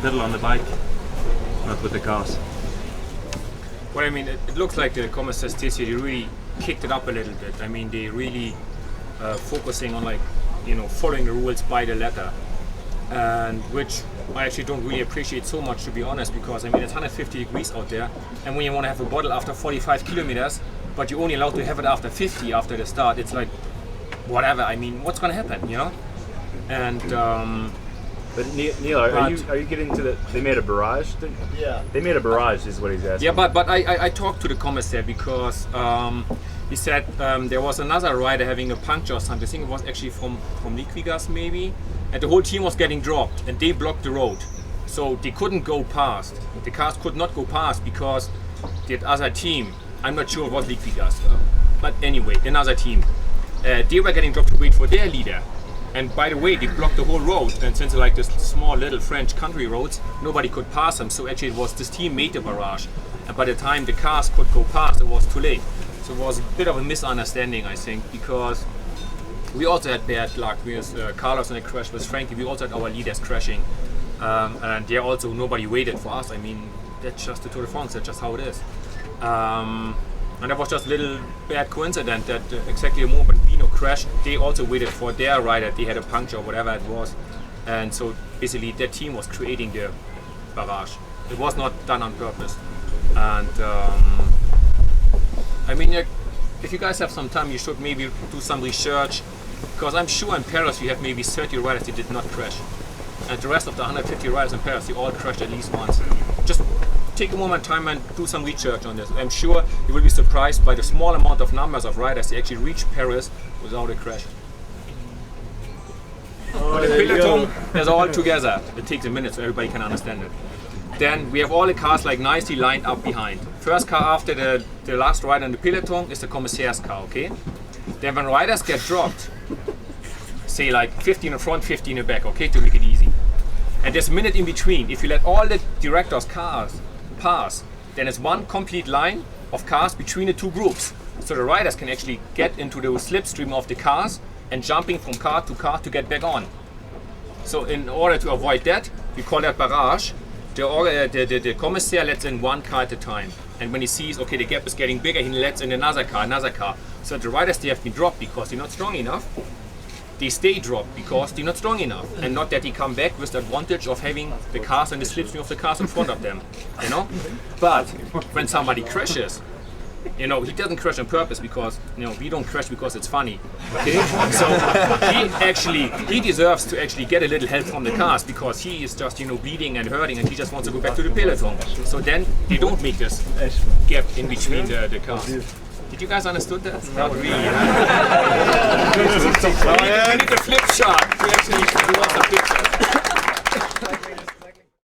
pedal on the bike, not with the cars. Well, I mean, it looks like the commissaires this year, they really kicked it up a little bit. I mean, they really focusing on, like, you know, following the rules by the letter, and which I actually don't really appreciate so much, to be honest, because I mean it's 150 degrees out there, and when you want to have a bottle after 45 kilometers, but you're only allowed to have it after 50 after the start, it's like, whatever. I mean, what's going to happen, you know? And but Neil, are you getting to the? They made a barrage thing. Yeah. They made a barrage, is what he's asking. yeah, but I talked to the commissaire because he said there was another rider having a puncture or something. I think it was actually from Liquigas maybe, and the whole team was getting dropped, and they blocked the road, so they couldn't go past. The cars could not go past because the other team, I'm not sure it was Liquigas, but anyway, another team, they were getting dropped to wait for their leader. And by the way, they blocked the whole road, and since they're like this small little French country roads, nobody could pass them. So actually it was this team made the barrage, and by the time the cars could go past, it was too late. So it was a bit of a misunderstanding, I think, because we also had bad luck with Carlos in a crash with Frankie. We also had our leaders crashing, and there also nobody waited for us. I mean, that's just the Tour de France, that's just how it is. And that was just a little bad coincidence that exactly the moment Vino crashed, they also waited for their rider. They had a puncture or whatever it was. And so basically that team was creating the barrage. It was not done on purpose. And I mean, if you guys have some time, you should maybe do some research, because I'm sure in Paris you have maybe 30 riders that did not crash. And the rest of the 150 riders in Paris, they all crashed at least once. Just take a moment in time and do some research on this. I'm sure you will be surprised by the small amount of numbers of riders that actually reach Paris without a crash. But the peloton is all together. It takes a minute so everybody can understand it. Then we have all the cars like nicely lined up behind. First car after the last rider in the peloton is the commissaire's car, okay? Then when riders get dropped, say like 15 in front, 15 in the back, okay, to make it easy. And there's a minute in between. If you let all the directors' cars pass, then it's one complete line of cars between the two groups. So the riders can actually get into the slipstream of the cars and jumping from car to get back on. So in order to avoid that, we call that barrage. The commissaire lets in one car at a time. And when he sees, okay, the gap is getting bigger, he lets in another car. So the riders, they have been dropped because they're not strong enough. They stay dropped because they're not strong enough, and not that they come back with the advantage of having the cars and the slipstream of the cars in front of them, you know. But when somebody crashes, you know, he doesn't crash on purpose because, you know, we don't crash because it's funny, okay? So he deserves to actually get a little help from the cars because he is just, you know, bleeding and hurting, and he just wants to go back to the peloton. So then they don't make this gap in between the cars. Did you guys understood that? Not really. We need a flip chart to actually draw some pictures.